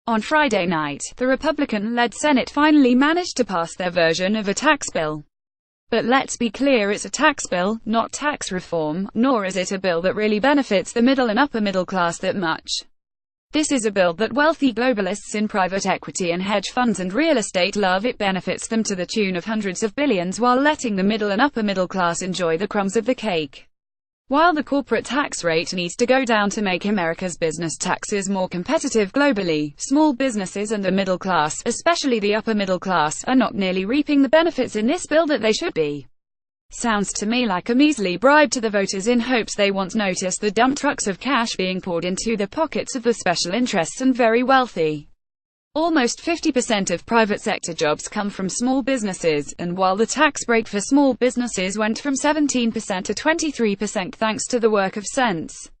On Friday night, the Republican-led Senate finally managed to pass their version of a tax bill. But let's be clear, it's a tax bill, not tax reform, nor is it a bill that really benefits the middle and upper middle class that much. This is a bill that wealthy globalists in private equity and hedge funds and real estate love. It benefits them to the tune of hundreds of billions while letting the middle and upper middle class enjoy the crumbs of the cake. While the corporate tax rate needs to go down to make America's business taxes more competitive globally, small businesses and the middle class, especially the upper middle class, are not nearly reaping the benefits in this bill that they should be. Sounds to me like a measly bribe to the voters in hopes they won't notice the dump trucks of cash being poured into the pockets of the special interests and very wealthy. Almost 50% of private sector jobs come from small businesses, and while the tax break for small businesses went from 17% to 23% thanks to the work of Sen's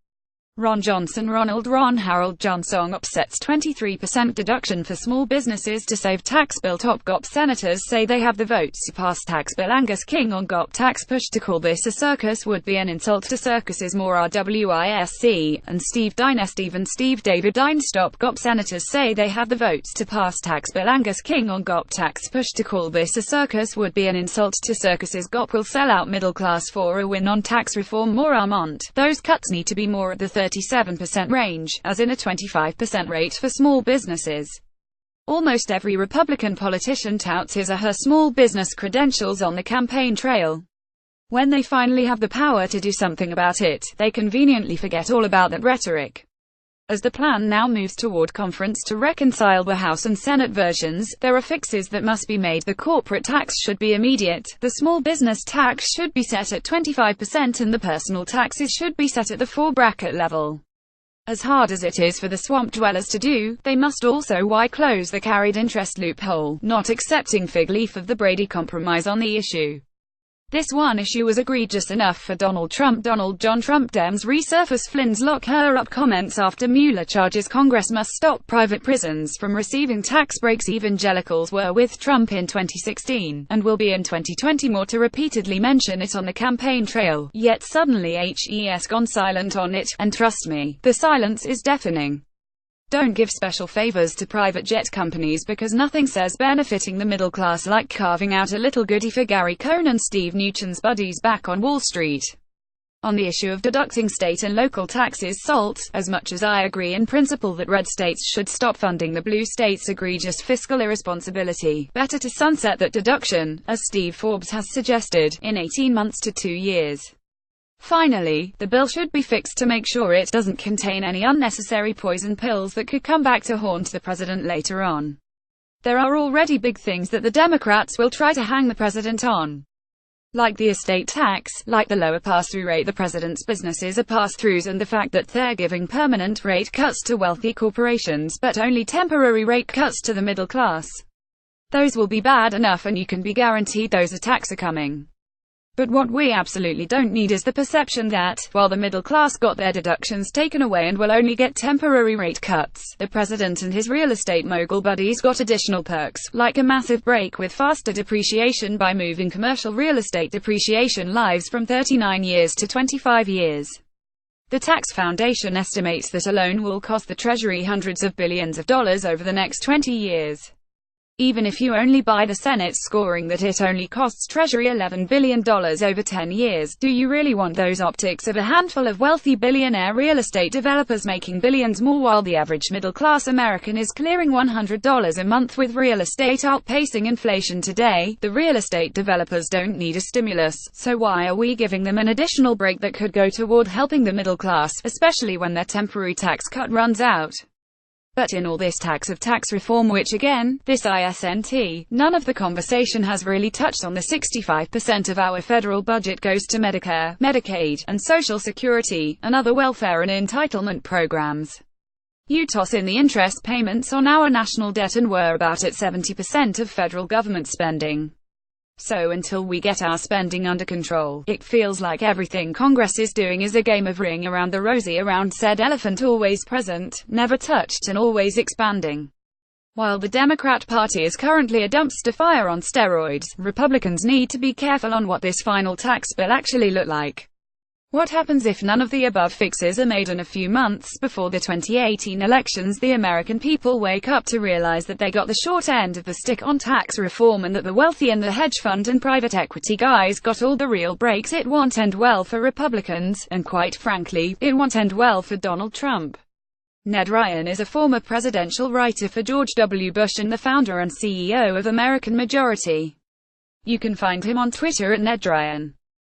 Ron Harold Johnson upsets 23% deduction for small businesses to save tax bill. Top GOP senators say they have the votes to pass tax bill. Angus King on GOP tax push to call this a circus would be an insult to circuses. More RWISC and Steve David Dines. Top GOP senators say they have the votes to pass tax bill. Angus King on GOP tax push to call this a circus would be an insult to circuses. GOP will sell out middle class for a win on tax reform. More Armont. Those cuts need to be more at the 37% range, as in a 25% rate for small businesses. Almost every Republican politician touts his or her small business credentials on the campaign trail. When they finally have the power to do something about it, they conveniently forget all about that rhetoric. As the plan now moves toward conference to reconcile the House and Senate versions, there are fixes that must be made. The corporate tax should be immediate, the small business tax should be set at 25%, and the personal taxes should be set at the 4-bracket level. As hard as it is for the swamp dwellers to do, they must also close the carried interest loophole, not accepting fig leaf of the Brady Compromise on the issue. This one issue was egregious enough for Donald Trump. John Trump Dems resurface Flynn's lock her up comments after Mueller charges Congress must stop private prisons from receiving tax breaks. Evangelicals were with Trump in 2016, and will be in 2020 more to repeatedly mention it on the campaign trail, yet suddenly HES gone silent on it, and trust me, the silence is deafening. Don't give special favors to private jet companies because nothing says benefiting the middle class like carving out a little goodie for Gary Cohn and Steve Mnuchin's buddies back on Wall Street. On the issue of deducting state and local taxes, SALT, as much as I agree in principle that red states should stop funding the blue states' egregious fiscal irresponsibility, better to sunset that deduction, as Steve Forbes has suggested, in 18 months to 2 years. Finally, the bill should be fixed to make sure it doesn't contain any unnecessary poison pills that could come back to haunt the president later on. There are already big things that the Democrats will try to hang the president on. Like the estate tax, like the lower pass-through rate the president's businesses are pass-throughs, and the fact that they're giving permanent rate cuts to wealthy corporations but only temporary rate cuts to the middle class. Those will be bad enough, and you can be guaranteed those attacks are coming. But what we absolutely don't need is the perception that, while the middle class got their deductions taken away and will only get temporary rate cuts, the president and his real estate mogul buddies got additional perks, like a massive break with faster depreciation by moving commercial real estate depreciation lives from 39 years to 25 years. The Tax Foundation estimates that alone will cost the Treasury hundreds of billions of dollars over the next 20 years. Even if you only buy the Senate scoring that it only costs Treasury $11 billion over 10 years, do you really want those optics of a handful of wealthy billionaire real estate developers making billions more while the average middle-class American is clearing $100 a month with real estate outpacing inflation today? The real estate developers don't need a stimulus, so why are we giving them an additional break that could go toward helping the middle class, especially when their temporary tax cut runs out? But in all this tax reform, which again, this isn't, none of the conversation has really touched on the 65% of our federal budget goes to Medicare, Medicaid, and Social Security, and other welfare and entitlement programs. You toss in the interest payments on our national debt and we're about at 70% of federal government spending. So until we get our spending under control, it feels like everything Congress is doing is a game of ring around the rosy around said elephant, always present, never touched, and always expanding. While the Democrat Party is currently a dumpster fire on steroids, Republicans need to be careful on what this final tax bill actually looked like. What happens if none of the above fixes are made, and a few months before the 2018 elections the American people wake up to realize that they got the short end of the stick on tax reform, and that the wealthy and the hedge fund and private equity guys got all the real breaks? It won't end well for Republicans, and quite frankly, it won't end well for Donald Trump. Ned Ryan is a former presidential writer for George W. Bush and the founder and CEO of American Majority. You can find him on Twitter at NedRyan.